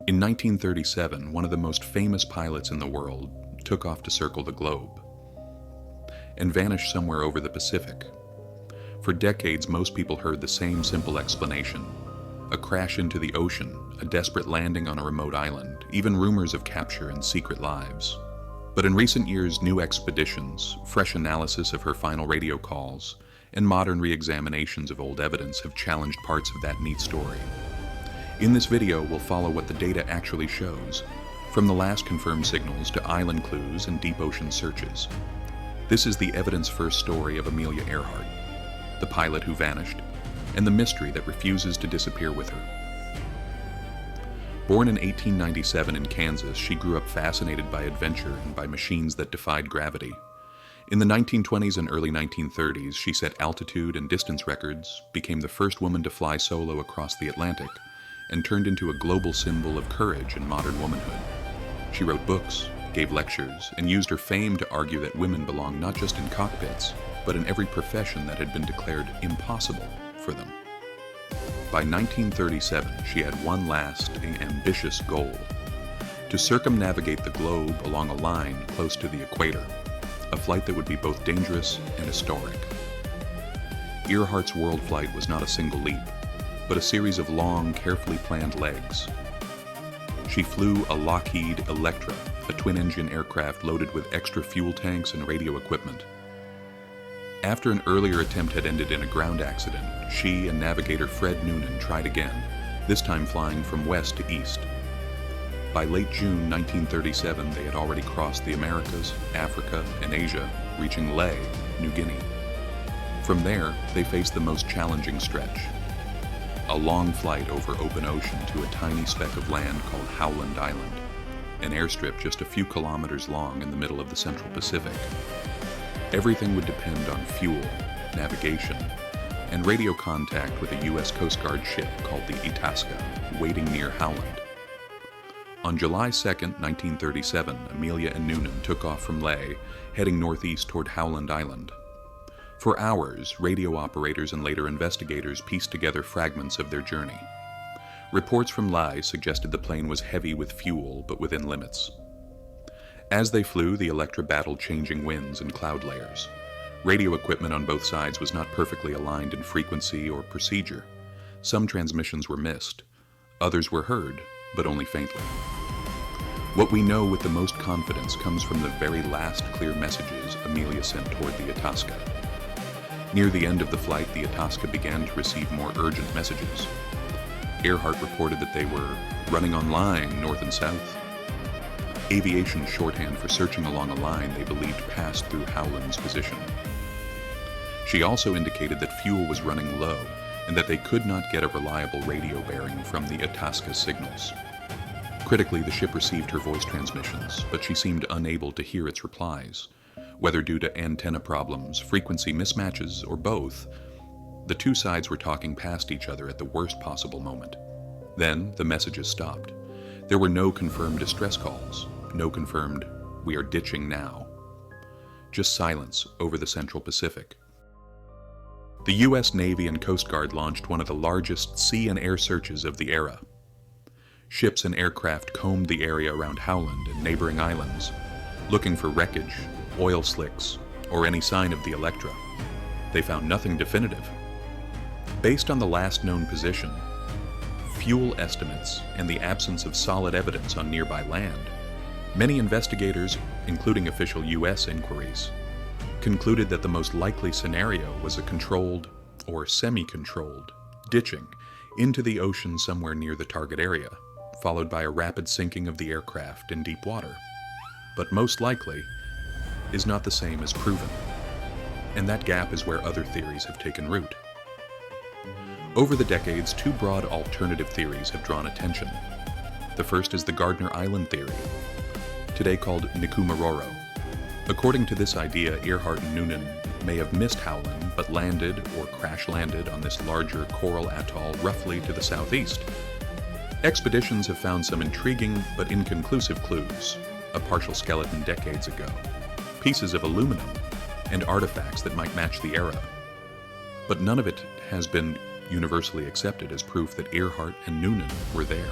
In 1937, one of the most famous pilots in the world took off to circle the globe and vanished somewhere over the Pacific. For decades, most people heard the same simple explanation: a crash into the ocean, a desperate landing on a remote island, even rumors of capture and secret lives. But in recent years, new expeditions, fresh analysis of her final radio calls, and modern re-examinations of old evidence have challenged parts of that neat story. In this video, we'll follow what the data actually shows, from the last confirmed signals to island clues and deep ocean searches. This is the evidence-first story of Amelia Earhart, the pilot who vanished, and the mystery that refuses to disappear with her. Born in 1897 in Kansas, she grew up fascinated by adventure and by machines that defied gravity. In the 1920s and early 1930s, she set altitude and distance records, became the first woman to fly solo across the Atlantic, and turned into a global symbol of courage and modern womanhood. She wrote books, gave lectures, and used her fame to argue that women belong not just in cockpits, but in every profession that had been declared impossible for them. By 1937, she had one lasting, ambitious goal: to circumnavigate the globe along a line close to the equator, a flight that would be both dangerous and historic. Earhart's world flight was not a single leap, but a series of long, carefully planned legs. She flew a Lockheed Electra, a twin-engine aircraft loaded with extra fuel tanks and radio equipment. After an earlier attempt had ended in a ground accident, she and navigator Fred Noonan tried again, this time flying from west to east. By late June 1937, they had already crossed the Americas, Africa, and Asia, reaching Lae, New Guinea. From there, they faced the most challenging stretch: a long flight over open ocean to a tiny speck of land called Howland Island, an airstrip just a few kilometers long in the middle of the Central Pacific. Everything would depend on fuel, navigation, and radio contact with a U.S. Coast Guard ship called the Itasca, waiting near Howland. On July 2, 1937, Amelia and Noonan took off from Lae, heading northeast toward Howland Island. For hours, radio operators and later investigators pieced together fragments of their journey. Reports from Lae suggested the plane was heavy with fuel, but within limits. As they flew, the Electra battled changing winds and cloud layers. Radio equipment on both sides was not perfectly aligned in frequency or procedure. Some transmissions were missed. Others were heard, but only faintly. What we know with the most confidence comes from the very last clear messages Amelia sent toward the Itasca. Near the end of the flight, the Itasca began to receive more urgent messages. Earhart reported that they were running on line north and south. Aviation shorthand for searching along a line they believed passed through Howland's position. She also indicated that fuel was running low and that they could not get a reliable radio bearing from the Itasca's signals. Critically, the ship received her voice transmissions, but she seemed unable to hear its replies. Whether due to antenna problems, frequency mismatches, or both, the two sides were talking past each other at the worst possible moment. Then, the messages stopped. There were no confirmed distress calls, no confirmed "we are ditching now." Just silence over the Central Pacific. The U.S. Navy and Coast Guard launched one of the largest sea and air searches of the era. Ships and aircraft combed the area around Howland and neighboring islands, looking for wreckage, oil slicks, or any sign of the Electra. They found nothing definitive. Based on the last known position, fuel estimates, and the absence of solid evidence on nearby land, many investigators, including official U.S. inquiries, concluded that the most likely scenario was a controlled or semi-controlled ditching into the ocean somewhere near the target area, followed by a rapid sinking of the aircraft in deep water. But most likely is not the same as proven, and that gap is where other theories have taken root. Over the decades, two broad alternative theories have drawn attention. The first is the Gardner Island theory, today called Nikumaroro. According to this idea, Earhart and Noonan may have missed Howland, but landed or crash-landed on this larger coral atoll roughly to the southeast. Expeditions have found some intriguing but inconclusive clues: a partial skeleton decades ago, pieces of aluminum, and artifacts that might match the era. But none of it has been universally accepted as proof that Earhart and Noonan were there.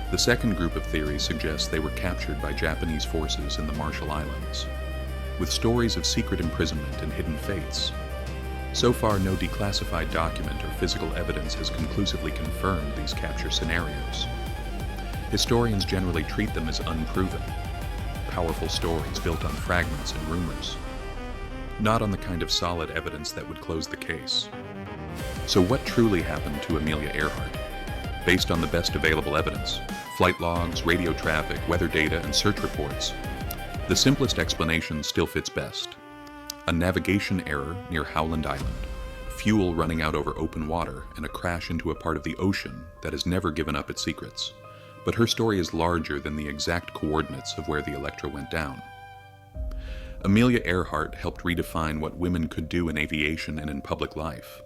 The second group of theories suggests they were captured by Japanese forces in the Marshall Islands, with stories of secret imprisonment and hidden fates. So far, no declassified document or physical evidence has conclusively confirmed these capture scenarios. Historians generally treat them as unproven, powerful stories built on fragments and rumors, not on the kind of solid evidence that would close the case. So what truly happened to Amelia Earhart? Based on the best available evidence, flight logs, radio traffic, weather data, and search reports, the simplest explanation still fits best. A navigation error near Howland Island, fuel running out over open water, and a crash into a part of the ocean that has never given up its secrets. But her story is larger than the exact coordinates of where the Electra went down. Amelia Earhart helped redefine what women could do in aviation and in public life.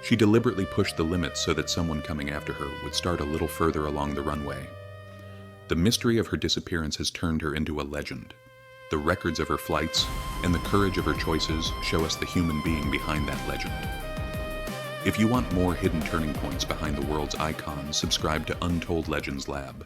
She deliberately pushed the limits so that someone coming after her would start a little further along the runway. The mystery of her disappearance has turned her into a legend. The records of her flights and the courage of her choices show us the human being behind that legend. If you want more hidden turning points behind the world's icons, subscribe to Untold Legends Lab.